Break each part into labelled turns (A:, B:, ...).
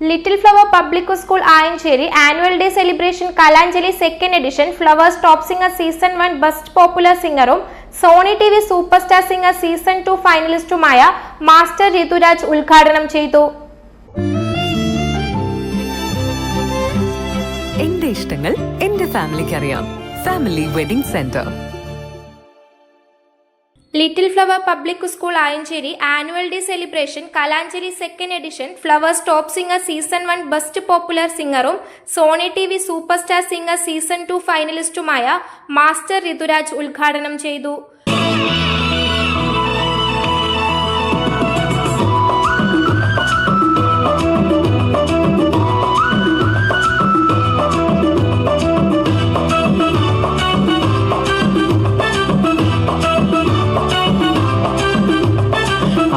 A: Little Flower Public School Ayancheri Annual Day Celebration Kalanjali 2nd Edition Flowers Top Singer Season 1 Best Popular Singerum Sony TV Superstar Singer Season 2 Finalistumaya Master Rituraj Ulghadhanam Cheythu.
B: എന്റെ ഇഷ്ടങ്ങൾ എന്റെ ഫാമിലിക്ക് അറിയാം. Family wedding centre.
A: Little Flower Public School Ayancheri Annual Day Celebration Kalanjali 2nd Edition Flowers Top Singer Season 1 Best Popular Singerum Sony TV Superstar Singer Season 2 Finalistumaya Master Rituraj Ulghadhanam Cheythu.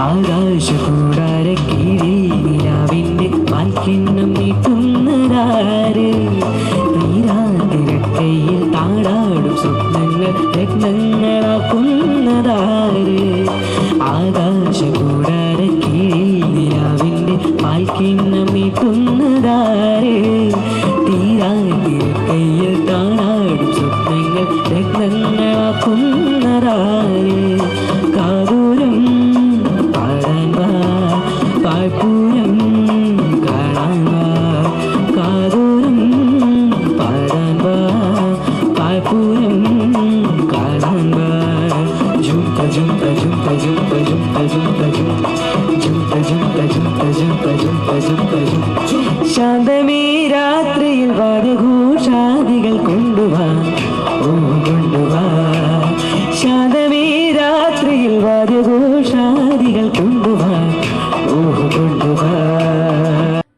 C: ആകാശകൂടാരക്കീഴിൽ പാൽക്കിണ്ണം നീട്ടുന്നതാര് നീരാതിരക്കയിൽ താടാടും സ്വപ്നങ്ങൾ രത്നങ്ങളാക്കുന്നതാര് ആകാശകൂടാരക്കീഴിൽ പാൽക്കിണ്ണം നീട്ടുന്നതാര് തീരാതിരക്കയിൽ താടാടും സ്വപ്നങ്ങൾ രത്നങ്ങളാക്കുന്നതാര് കാതൂരം പാൽപൂരം കാണാൻ കാതൂരം പാടാൻ പാൽപൂരം കാണാൻ ജുംപ ജുംപ ജുംപ ജുംപ ജുംപ ജുംപ ജുംപ ജുംപ ജുംപ ജുംപ ജുംപ ജുംപ ജുംപ ശാന്തമീ രാത്രിയിൽ വാദ്യഘോഷാദികൾ കൊണ്ടുവാ ഓ കൊണ്ടുവാ ശാന്തമീ രാത്രിയിൽ വാദ്യഘോഷാദികൾ കൊണ്ടുവാ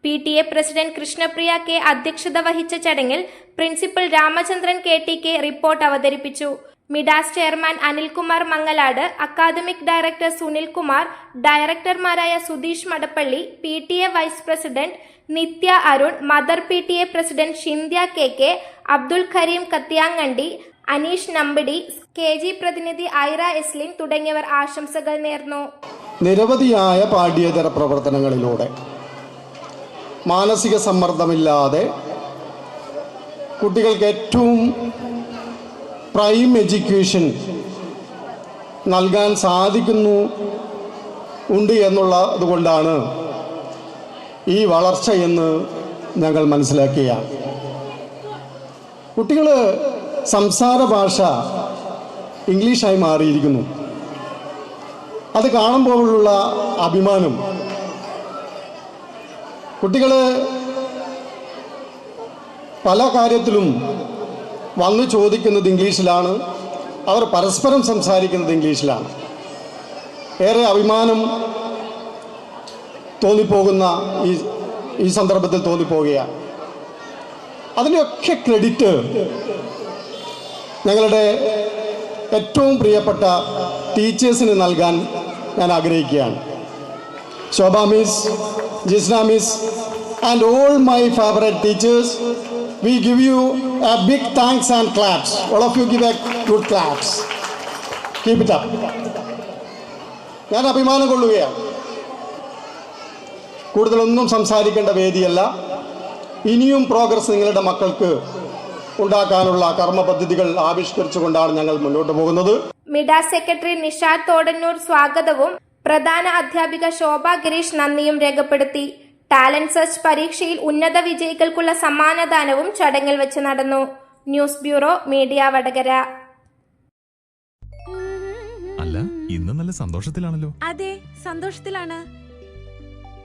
A: PTA President Krishnapriya K. അധ്യക്ഷത വഹിച്ച ചടങ്ങിൽ പ്രിൻസിപ്പൽ രാമചന്ദ്രൻ KTK റിപ്പോർട്ട് അവതരിപ്പിച്ചു. Midas chairman Anilkumar Mangalad, academic director Sunil Kumar, ഡയറക്ടർമാരായ Sudheesh Madappally, PTA vice president Nithya Arun, mother PTA president Shindhya KK, Abdul Kareem Kathiyangandi, Aneesh Nambidi, KG പ്രതിനിധി ഐറ എസ്ലിൻ തുടങ്ങിയവർ ആശംസകൾ നേർന്നു.
D: നിരവധിയായ പാഠ്യേതര പ്രവർത്തനങ്ങളിലൂടെ മാനസിക സമ്മർദ്ദമില്ലാതെ കുട്ടികൾക്ക് ഏറ്റവും പ്രൈം എഡ്യൂക്കേഷൻ നൽകാൻ ഉണ്ട് എന്നുള്ളത് കൊണ്ടാണ് ഈ വളർച്ച എന്ന് ഞങ്ങൾ മനസ്സിലാക്കുകയാണ്. കുട്ടികൾ സംസാര ഭാഷ ഇംഗ്ലീഷായി മാറിയിരിക്കുന്നു. അത് കാണുമ്പോഴുള്ള അഭിമാനം, കുട്ടികൾ പല കാര്യത്തിലും വന്നു ചോദിക്കുന്നത് ഇംഗ്ലീഷിലാണ്, അവർ പരസ്പരം സംസാരിക്കുന്നത് ഇംഗ്ലീഷിലാണ്. ഏറെ അഭിമാനം തോന്നിപ്പോകുന്ന ഈ സന്ദർഭത്തിൽ തോന്നിപ്പോവുകയാണ്. അതിൻ്റെയൊക്കെ ക്രെഡിറ്റ് ഞങ്ങളുടെ ഏറ്റവും പ്രിയപ്പെട്ട ടീച്ചേഴ്സിന് നൽകാൻ ഞാൻ ആഗ്രഹിക്കുകയാണ്. Shobha miss, Jisna miss and all my favorite teachers, we give you a big thanks and claps. All of you give a good claps. Keep it up. ഞാൻ അഭിമാനം കൊള്ളുകയാണ്. കൂടുതലൊന്നും സംസാരിക്കേണ്ട വേദിയല്ല. ഇനിയും പ്രോഗ്രസ് നിങ്ങളുടെ മക്കൾക്ക് ഉണ്ടാക്കാനുള്ള കർമ്മ പദ്ധതികൾ ആവിഷ്കരിച്ചുകൊണ്ടാണ് ഞങ്ങൾ മുന്നോട്ട് പോകുന്നത്.
A: മിഡാസ് സെക്രട്ടറി നിഷാദ് തോടന്നൂർ സ്വാഗതവും പ്രധാന അധ്യാപിക ശോഭ ഗിരീഷ് നന്ദിയും രേഖപ്പെടുത്തി. ടാലന്റ് സെർച്ച് പരീക്ഷയിൽ ഉന്നത വിജയികൾക്കുള്ള സമ്മാനദാനവും ചടങ്ങിൽ വെച്ച് നടന്നു. News bureau media Vadakara.
E: അല്ല, ഇന്ന് നല്ല സന്തോഷത്തിലാണല്ലോ.
F: അതെ, സന്തോഷത്തിലാണ്.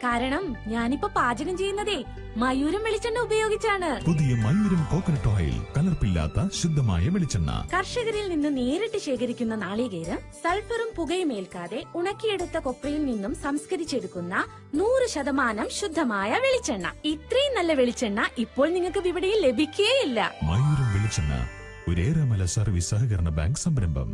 F: കാരണം ഞാനിപ്പോ പാചകം ചെയ്യുന്നതേ മയൂരം വെളിച്ചെണ്ണ ഉപയോഗിച്ചാണ്.
E: പുതിയ മയൂരം കോക്കനട്ട് ഓയിൽ, കലർപ്പില്ലാത്ത ശുദ്ധമായ വെളിച്ചെണ്ണ.
F: കർഷകരിൽ നിന്ന് നേരിട്ട് ശേഖരിക്കുന്ന നാളികേരം സൾഫറും പുകയും ഏൽക്കാതെ ഉണക്കിയെടുത്ത കൊപ്രയിൽ നിന്നും സംസ്കരിച്ചെടുക്കുന്ന 100% ശുദ്ധമായ വെളിച്ചെണ്ണ. ഇത്രയും നല്ല വെളിച്ചെണ്ണ ഇപ്പോൾ നിങ്ങൾക്ക് വിപണിയിൽ ലഭിക്കുകയില്ല.
E: മയൂരം വെളിച്ചെണ്ണ, ഒരു ഏറെമല സർവീസ് സഹകരണ ബാങ്ക് സംരംഭം.